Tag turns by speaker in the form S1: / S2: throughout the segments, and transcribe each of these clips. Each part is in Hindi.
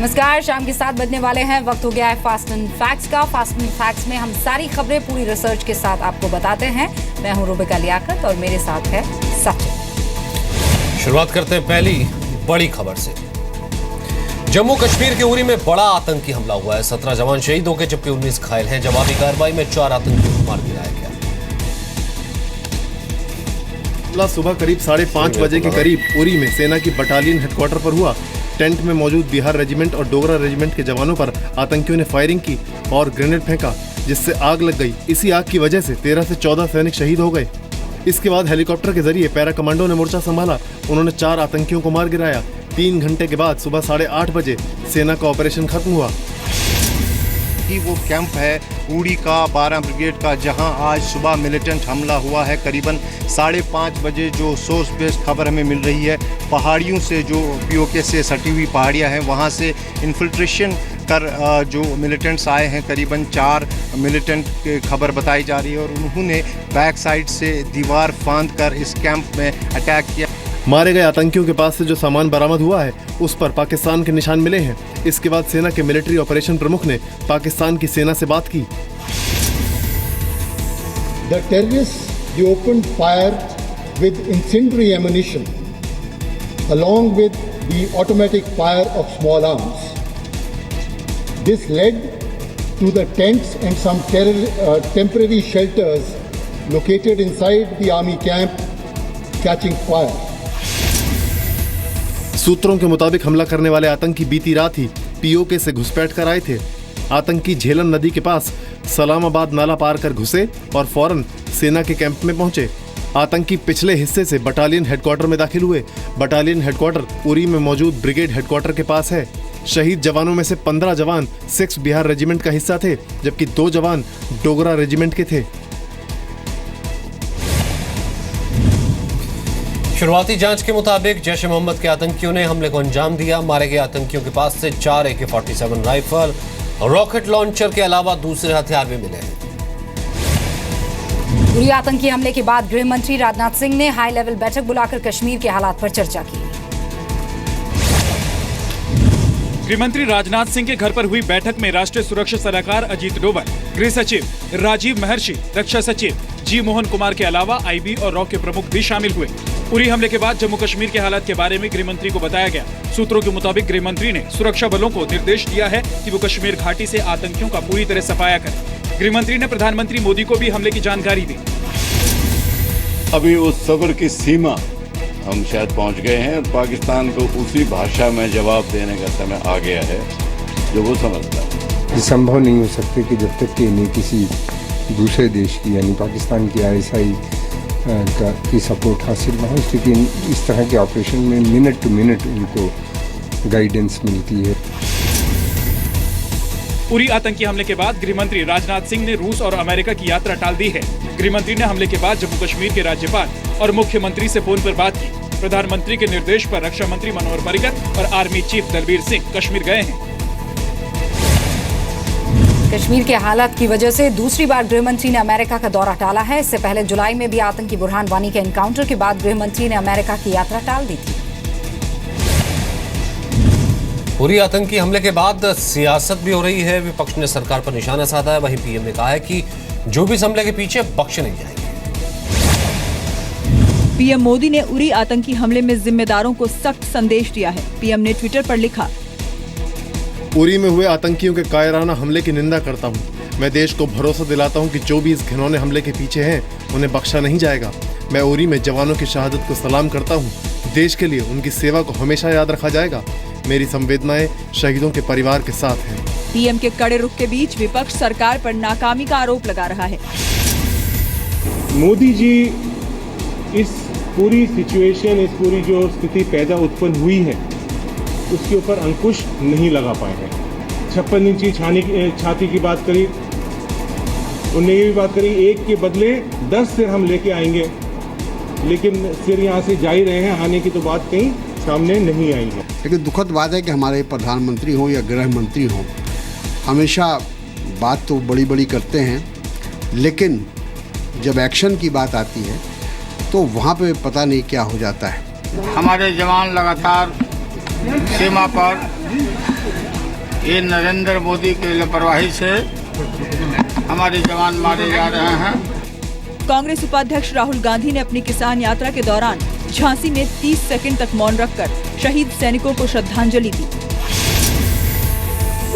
S1: नमस्कार, शाम के 7 बजने वाले हैं। वक्त हो गया है फास्ट एंड फैक्ट्स का। फास्ट एंड फैक्ट्स में हम सारी खबरें पूरी रिसर्च के साथ आपको बताते हैं। मैं हूं रुबिका लियाकत और मेरे साथ है सचिन।
S2: शुरुआत करते हैं पहली बड़ी खबर से। जम्मू कश्मीर के उरी में बड़ा आतंकी हमला हुआ है। 17 जवान शहीद हो गए जबकि 19 घायल हैं। जवाबी कार्रवाई में 4 आतंकियों को मार गिराया गया।
S3: सुबह करीब 5:30 बजे के करीब उरी में सेना की बटालियन हेडक्वार्टर पर हुआ। टेंट में मौजूद बिहार रेजिमेंट और डोगरा रेजिमेंट के जवानों पर आतंकियों ने फायरिंग की और ग्रेनेड फेंका, जिससे आग लग गई। इसी आग की वजह से 13 से 14 सैनिक शहीद हो गए। इसके बाद हेलीकॉप्टर के जरिए पैरा कमांडो ने मोर्चा संभाला। उन्होंने 4 आतंकियों को मार गिराया। 3 घंटे के बाद सुबह 8:30 बजे सेना का ऑपरेशन खत्म हुआ।
S4: कि वो कैंप है उड़ी का 12 ब्रिगेड का, जहां आज सुबह मिलिटेंट हमला हुआ है। करीबन 5:30 बजे जो सोर्स बेस्ड खबर हमें मिल रही है, पहाड़ियों से जो पीओके से सटी हुई पहाड़ियां हैं वहां से इन्फिल्ट्रेशन कर जो मिलिटेंट्स आए हैं। करीबन 4 मिलिटेंट की खबर बताई जा रही है और उन्होंने बैक साइड से दीवार फांद कर इस कैंप में अटैक किया।
S3: मारे गए आतंकियों के पास से जो सामान बरामद हुआ है उस पर पाकिस्तान के निशान मिले हैं। इसके बाद सेना के मिलिट्री ऑपरेशन प्रमुख ने पाकिस्तान की सेना से बात की।
S5: The terrorists, they opened fire with incendiary ammunition along with the automatic fire of small arms. This led to the tents and some temporary shelters located inside the army camp catching fire.
S3: सूत्रों के मुताबिक हमला करने वाले आतंकी बीती रात ही पीओके से घुसपैठ कर आए थे। आतंकी झेलम नदी के पास सलामाबाद नाला पार कर घुसे और फौरन सेना के कैंप में पहुंचे। आतंकी पिछले हिस्से से बटालियन हेडक्वार्टर में दाखिल हुए। बटालियन हेडक्वार्टर उरी में मौजूद ब्रिगेड हेडक्वार्टर के पास है। शहीद जवानों में से 15 जवान 6 बिहार रेजिमेंट का हिस्सा थे, जबकि 2 जवान डोगरा रेजिमेंट के थे।
S2: शुरुआती जांच के मुताबिक जैश ए मोहम्मद के आतंकियों ने हमले को अंजाम दिया। मारे गए आतंकियों के पास से 4 AK-47 राइफल, रॉकेट लॉन्चर के अलावा दूसरे हथियार भी मिले हैं।
S1: उरी आतंकी हमले के बाद गृह मंत्री राजनाथ सिंह ने हाई लेवल बैठक बुलाकर कश्मीर के हालात पर चर्चा की।
S6: गृहमंत्री राजनाथ सिंह के घर पर हुई बैठक में राष्ट्रीय सुरक्षा सलाहकार अजीत डोभाल, गृह सचिव राजीव महर्षि, रक्षा सचिव जी मोहन कुमार के अलावा आईबी और रॉ के प्रमुख भी शामिल हुए। उरी हमले के बाद जम्मू कश्मीर के हालात के बारे में गृह मंत्री को बताया गया। सूत्रों के मुताबिक गृह मंत्री ने सुरक्षा बलों को निर्देश दिया है कि वो कश्मीर घाटी से आतंकियों का पूरी तरह सफाया करें। गृह मंत्री ने प्रधानमंत्री मोदी को भी हमले की जानकारी दी।
S7: अभी उस सब्र की सीमा हम शायद पहुंच गए हैं। पाकिस्तान को उसी भाषा में जवाब देने का समय आ गया है जो वो समझता है।
S8: ये संभव नहीं हो सकते कि जब तक कि इन्हें किसी दूसरे देश की यानी पाकिस्तान की ISI की सपोर्ट हासिल ना हो, लेकिन इस तरह के ऑपरेशन में मिनट टू मिनट उनको गाइडेंस मिलती है।
S6: उरी आतंकी हमले के बाद गृहमंत्री राजनाथ सिंह ने रूस और अमेरिका की यात्रा टाल दी है। गृहमंत्री ने हमले के बाद जम्मू कश्मीर के राज्यपाल और मुख्यमंत्री से फोन पर बात की। प्रधानमंत्री के निर्देश पर रक्षा मंत्री मनोहर पर्रिकर और आर्मी चीफ दलबीर सिंह कश्मीर गए हैं।
S1: कश्मीर के हालात की वजह से दूसरी बार गृहमंत्री ने अमेरिका का दौरा टाला है। इससे पहले जुलाई में भी आतंकी बुरहान वानी के एनकाउंटर के बाद गृहमंत्री ने अमेरिका की यात्रा टाल दी थी।
S2: उरी आतंकी हमले के बाद सियासत भी हो रही है। विपक्ष ने सरकार पर निशाना साधा है। वहीं पीएम ने कहा है कि जो भी इस हमले के पीछे बख्शे नहीं जाएंगे।
S9: पीएम मोदी ने उरी आतंकी हमले में जिम्मेदारों को सख्त संदेश दिया है। पीएम ने ट्विटर पर लिखा,
S3: उरी में हुए आतंकियों के कायराना हमले की निंदा करता हूं। मैं देश को भरोसा दिलाता हूं कि जो भी इस घिनौने हमले के पीछे हैं उन्हें बख्शा नहीं जाएगा। मैं उरी में जवानों की शहादत को सलाम करता हूं। देश के लिए उनकी सेवा को हमेशा याद रखा जाएगा। मेरी संवेदनाएं शहीदों के परिवार के साथ हैं।
S9: पीएम के कड़े रुख के बीच विपक्ष सरकार पर नाकामी का आरोप लगा रहा है।
S10: मोदी जी इस पूरी सिचुएशन, इस पूरी जो स्थिति पैदा उत्पन्न हुई है उसके ऊपर अंकुश नहीं लगा पाए हैं। 56 इंची छाती की बात करी, उन्होंने ये भी बात करी 1 के बदले 10 सिर हम लेके आएंगे, लेकिन सिर यहाँ से जा ही रहे हैं, आने की तो बात कहीं सामने नहीं आई है।
S11: लेकिन दुखद बात है कि हमारे प्रधानमंत्री हों या गृह मंत्री हों, हमेशा बात तो बड़ी बड़ी करते हैं, लेकिन जब एक्शन की बात आती है तो वहाँ पे पता नहीं क्या हो जाता है।
S12: हमारे जवान लगातार सीमा पर ये नरेंद्र मोदी की लापरवाही से हमारे जवान मारे जा रहे हैं।
S9: कांग्रेस उपाध्यक्ष राहुल गांधी ने अपनी किसान यात्रा के दौरान झांसी में 30 सेकंड तक मौन रखकर शहीद सैनिकों को श्रद्धांजलि दी।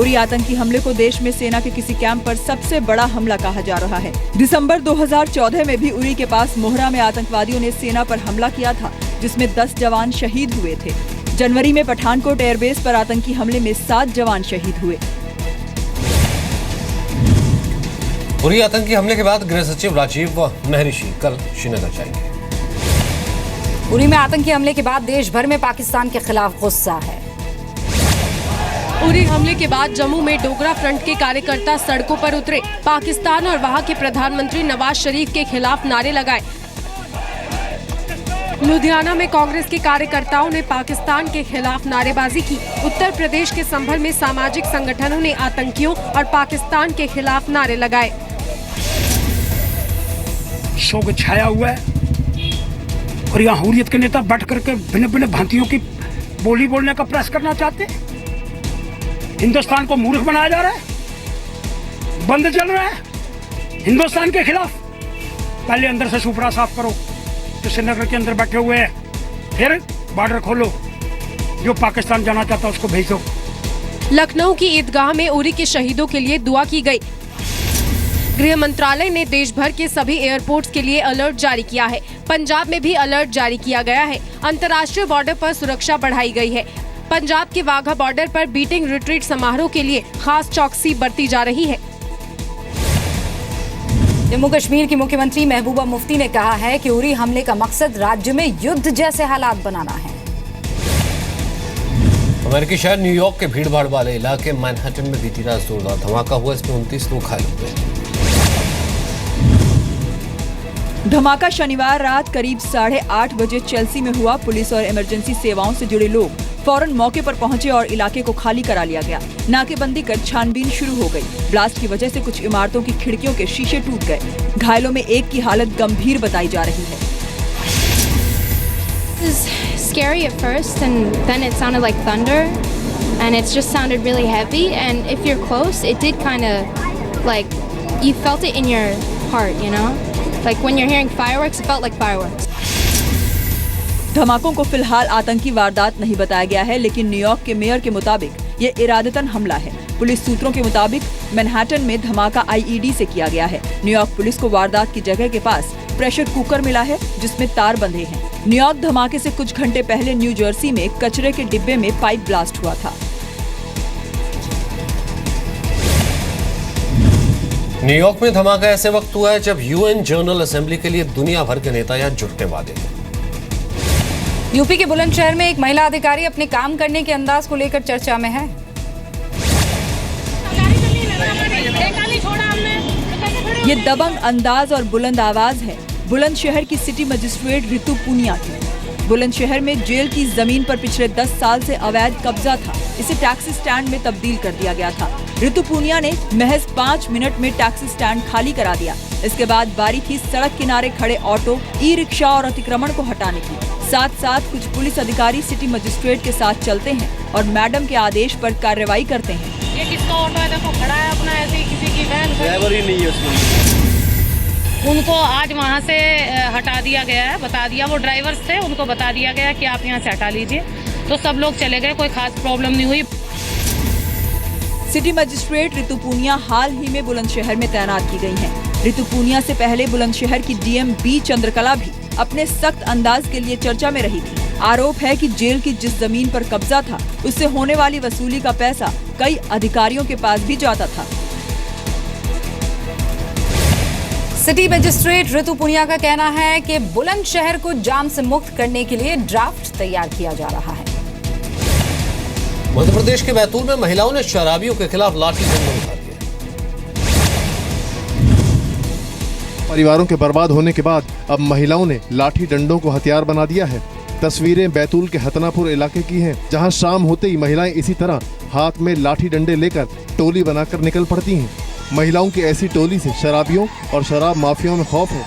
S9: उरी आतंकी हमले को देश में सेना के किसी कैंप पर सबसे बड़ा हमला कहा जा रहा है। दिसंबर 2014 में भी उरी के पास मोहरा में आतंकवादियों ने सेना पर हमला किया था, जिसमें 10 जवान शहीद हुए थे। जनवरी में पठानकोट एयरबेस पर आतंकी हमले में 7 जवान शहीद हुए।
S2: उरी आतंकी हमले के बाद गृह सचिव राजीव महर्षि कल श्रीनगर जाएंगे।
S1: उरी में आतंकी हमले के बाद देश भर में पाकिस्तान के खिलाफ गुस्सा है।
S13: उरी हमले के बाद जम्मू में डोगरा फ्रंट के कार्यकर्ता सड़कों पर उतरे, पाकिस्तान और वहां के प्रधानमंत्री नवाज शरीफ के खिलाफ नारे लगाए। लुधियाना में कांग्रेस के कार्यकर्ताओं ने पाकिस्तान के खिलाफ नारेबाजी की। उत्तर प्रदेश के संभल में सामाजिक संगठनों ने आतंकियों और पाकिस्तान के खिलाफ नारे लगाए।
S14: शोक छाया हुआ है और यहाँ हुर्रियत के नेता बैठ करके भिन्न भिन्न भांतियों की बोली बोलने का प्रयास करना चाहते हैं। हिंदुस्तान को मूर्ख बनाया जा रहा है, बंद चल रहा है हिंदुस्तान के खिलाफ। पहले अंदर से सुपड़ा साफ करो जो श्रीनगर के अंदर बैठे हुए हैं, फिर बॉर्डर खोलो, जो पाकिस्तान जाना चाहता है उसको भेजो।
S13: लखनऊ की ईदगाह में उरी के शहीदों के लिए दुआ की गई। गृह मंत्रालय ने देश भर के सभी एयरपोर्ट्स के लिए अलर्ट जारी किया है। पंजाब में भी अलर्ट जारी किया गया है। अंतर्राष्ट्रीय बॉर्डर पर सुरक्षा बढ़ाई गई है। पंजाब के वाघा बॉर्डर पर बीटिंग रिट्रीट समारोह के लिए खास चौकसी बरती जा रही है।
S1: जम्मू कश्मीर की मुख्यमंत्री महबूबा मुफ्ती ने कहा है कि उरी हमले का मकसद राज्य में युद्ध जैसे हालात बनाना है।
S2: अमेरिकी शहर न्यूयॉर्क के भीड़भाड़ वाले इलाके मैनहट्टन में बीती रात जोरदार धमाका हुआ, इसमें 29 लोग घायल हुए।
S9: धमाका शनिवार रात करीब 8:30 बजे चेल्सी में हुआ। पुलिस और इमरजेंसी सेवाओं से जुड़े लोग फौरन मौके पर पहुंचे और इलाके को खाली करा लिया गया। नाकेबंदी कर छानबीन शुरू हो गई। ब्लास्ट की वजह से कुछ इमारतों की खिड़कियों के शीशे टूट गए। घायलों में एक की हालत गंभीर बताई जा रही है।
S15: Scary at first, and then it sounded like thunder, and it just sounded really heavy. And if you're close, it did kind of like you felt it in your heart, you know, like when you're hearing fireworks, it felt like fireworks.
S9: धमाकों को फिलहाल आतंकी वारदात नहीं बताया गया है, लेकिन न्यूयॉर्क के मेयर के मुताबिक ये इरादतन हमला है। पुलिस सूत्रों के मुताबिक मैनहट्टन में धमाका आईईडी से किया गया है। न्यूयॉर्क पुलिस को वारदात की जगह के पास प्रेशर कुकर मिला है, जिसमें तार बंधे हैं। न्यूयॉर्क धमाके से कुछ घंटे पहले न्यू जर्सी में कचरे के डिब्बे में पाइप ब्लास्ट हुआ था।
S2: न्यूयॉर्क में धमाका ऐसे वक्त हुआ है जब यूएन जनरल असेंबली के लिए दुनिया भर के नेता यहाँ जुटने वाले हैं।
S1: यूपी के बुलंदशहर में एक महिला अधिकारी अपने काम करने के अंदाज को लेकर चर्चा में है।
S9: ये दबंग अंदाज और बुलंद आवाज है बुलंदशहर की सिटी मजिस्ट्रेट ऋतु पूनिया की। बुलंदशहर में जेल की जमीन पर पिछले 10 साल से अवैध कब्जा था। इसे टैक्सी स्टैंड में तब्दील कर दिया गया था। ऋतु पूनिया ने महज 5 मिनट में टैक्सी स्टैंड खाली करा दिया। इसके बाद बारी थी सड़क किनारे खड़े ऑटो, ई रिक्शा और अतिक्रमण को हटाने की। साथ साथ कुछ पुलिस अधिकारी सिटी मजिस्ट्रेट के साथ चलते हैं और मैडम के आदेश पर कार्रवाई करते हैं।
S16: ये किसका ऑटो है? देखो खड़ा है अपना, ऐसे ही किसी की वैन।
S17: ड्राइवर ही नहीं है उसमें।
S16: उनको आज वहाँ से हटा दिया गया है, बता दिया, वो ड्राइवर्स थे, उनको बता दिया गया कि आप यहाँ से हटा लीजिए, तो सब लोग चले गए, कोई खास प्रॉब्लम नहीं हुई।
S9: सिटी मजिस्ट्रेट ऋतु पूनिया हाल ही में बुलंदशहर में तैनात की गई हैं। ऋतु पूनिया से पहले बुलंदशहर की डीएम बी चंद्रकला भी अपने सख्त अंदाज के लिए चर्चा में रही थी। आरोप है कि जेल की जिस जमीन पर कब्जा था, उससे होने वाली वसूली का पैसा कई अधिकारियों के पास भी जाता था।
S1: सिटी मजिस्ट्रेट ऋतु पूनिया का कहना है कि बुलंदशहर को जाम से मुक्त करने के लिए ड्राफ्ट तैयार किया जा रहा है।
S2: मध्य प्रदेश के बैतूल में महिलाओं ने शराबियों के खिलाफ लाठी डंडा उठा दिया।
S3: परिवारों के बर्बाद होने के बाद अब महिलाओं ने लाठी डंडों को हथियार बना दिया है। तस्वीरें बैतूल के हतनापुर इलाके की हैं, जहां शाम होते ही महिलाएं इसी तरह हाथ में लाठी डंडे लेकर टोली बनाकर निकल पड़ती हैं। महिलाओं की ऐसी टोली से शराबियों और शराब माफियाओं में खौफ है।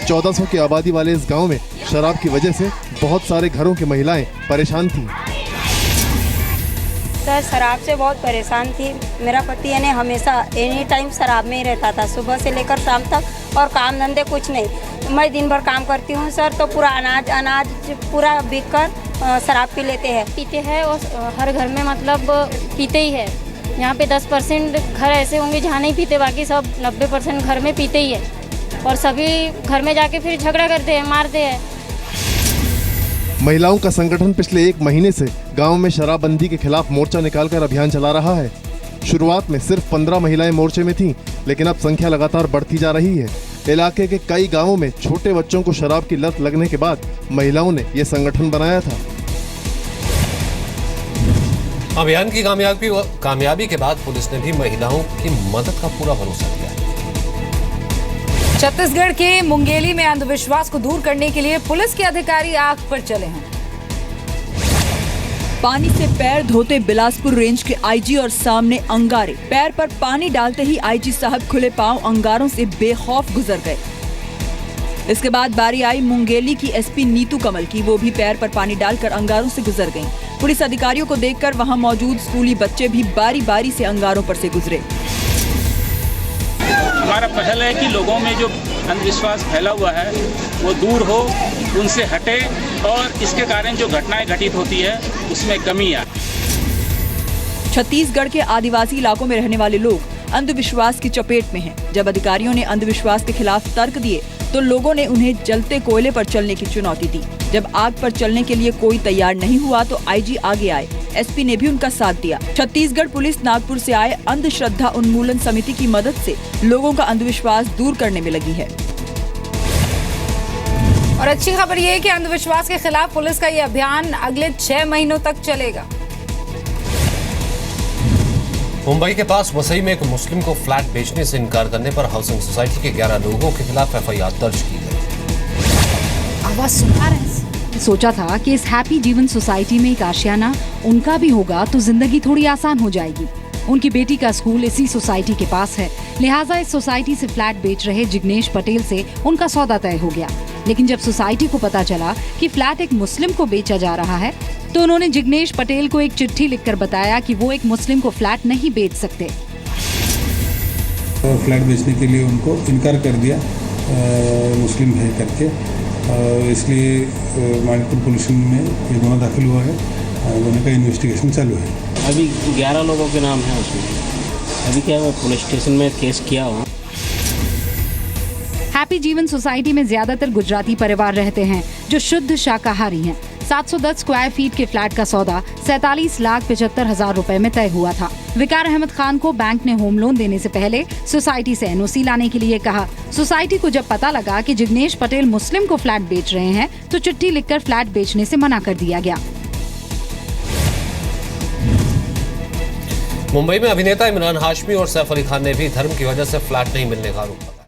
S3: 1400 की आबादी वाले इस गांव में शराब की वजह से बहुत सारे घरों की महिलाएं परेशान थीं।
S18: सर शराब से बहुत परेशान थी। मेरा पति यानी हमेशा एनी टाइम शराब में ही रहता था, सुबह से लेकर शाम तक, और काम धंधे कुछ नहीं। मैं दिन भर काम करती हूँ सर, तो पूरा अनाज पूरा बिक कर शराब पी लेते हैं।
S15: पीते हैं और हर घर में मतलब पीते ही है। यहाँ पे 10% घर ऐसे होंगे जहाँ नहीं पीते, बाकी सब 90% घर में पीते ही है। और सभी घर में जाके फिर झगड़ा करते हैं, मारते हैं।
S3: महिलाओं का संगठन पिछले 1 महीने से गांव में शराबबंदी के खिलाफ मोर्चा निकालकर अभियान चला रहा है। शुरुआत में सिर्फ 15 महिलाएं मोर्चे में थीं, लेकिन अब संख्या लगातार बढ़ती जा रही है। इलाके के कई गांवों में छोटे बच्चों को शराब की लत लगने के बाद महिलाओं ने ये संगठन बनाया था।
S2: अभियान की कामयाबी के बाद पुलिस ने भी महिलाओं की मदद का पूरा भरोसा दिया है।
S1: छत्तीसगढ़ के मुंगेली में अंधविश्वास को दूर करने के लिए पुलिस के अधिकारी आग पर चले हैं।
S9: पानी से पैर धोते बिलासपुर रेंज के आईजी और सामने अंगारे। पैर पर पानी डालते ही आईजी साहब खुले पांव अंगारों से बेखौफ गुजर गए। इसके बाद बारी आई मुंगेली की एसपी नीतू कमल की। वो भी पैर पर पानी डालकर अंगारों से गुजर गईं। पुलिस अधिकारियों को देखकर वहां मौजूद स्कूली बच्चे भी बारी बारी से अंगारों पर से गुजरे।
S19: हमारा पहल है कि लोगों में जो अंधविश्वास फैला हुआ है वो दूर हो, उनसे हटे और इसके कारण जो घटनाएं घटित होती है उसमें कमी आए।
S9: छत्तीसगढ़ के आदिवासी इलाकों में रहने वाले लोग अंधविश्वास की चपेट में हैं। जब अधिकारियों ने अंधविश्वास के खिलाफ तर्क दिए तो लोगों ने उन्हें जलते कोयले पर चलने की चुनौती दी। जब आग पर चलने के लिए कोई तैयार नहीं हुआ तो आईजी आगे आए। एसपी ने भी उनका साथ दिया। छत्तीसगढ़ पुलिस नागपुर से आए अंधश्रद्धा उन्मूलन समिति की मदद से लोगों का अंधविश्वास दूर करने में लगी है।
S1: और अच्छी खबर ये है कि अंधविश्वास के खिलाफ पुलिस का ये अभियान अगले 6 महीनों तक चलेगा।
S2: मुंबई के पास वसई में एक मुस्लिम को फ्लैट बेचने से इनकार करने पर हाउसिंग सोसाइटी के 11 लोगों के खिलाफ एफआईआर दर्ज की गई।
S1: आवाज सुन पा रहे हैं? सोचा था कि इस हैप्पी जीवन सोसाइटी में एक आशियाना उनका भी होगा तो जिंदगी थोड़ी आसान हो जाएगी। उनकी बेटी का स्कूल इसी सोसाइटी के पास है, लिहाजा इस सोसाइटी से फ्लैट बेच रहे जिग्नेश पटेल से उनका सौदा तय हो गया। लेकिन जब सोसाइटी को पता चला कि फ्लैट एक मुस्लिम को बेचा जा रहा है तो उन्होंने जिग्नेश पटेल को एक चिट्ठी लिखकर बताया कि वो एक मुस्लिम को फ्लैट नहीं बेच सकते।
S20: फ्लैट बेचने के लिए उनको इनकार कर दिया मुस्लिम है करके, इसलिए मानिकपुर पुलिस में ये गुना दाखिल हुआ है। गुना का इन्वेस्टिगेशन चालू है।
S17: अभी 11 लोगों के नाम है उसमें। अभी क्या है, पुलिस स्टेशन में केस किया हुआ।
S1: हैप्पी जीवन सोसाइटी में ज्यादातर गुजराती परिवार रहते हैं जो शुद्ध शाकाहारी हैं। 710 स्क्वायर फीट के फ्लैट का सौदा 47,75,000 रुपए में तय हुआ था। विकार अहमद खान को बैंक ने होम लोन देने से पहले सोसाइटी से एनओसी लाने के लिए कहा। सोसाइटी को जब पता लगा कि जिग्नेश पटेल मुस्लिम को फ्लैट बेच रहे हैं तो चिट्ठी लिखकर फ्लैट बेचने से मना कर दिया गया।
S2: मुंबई में अभिनेता इमरान हाशमी और सैफ अली खान ने भी धर्म की वजह से फ्लैट नहीं मिलने का आरोप लगाया।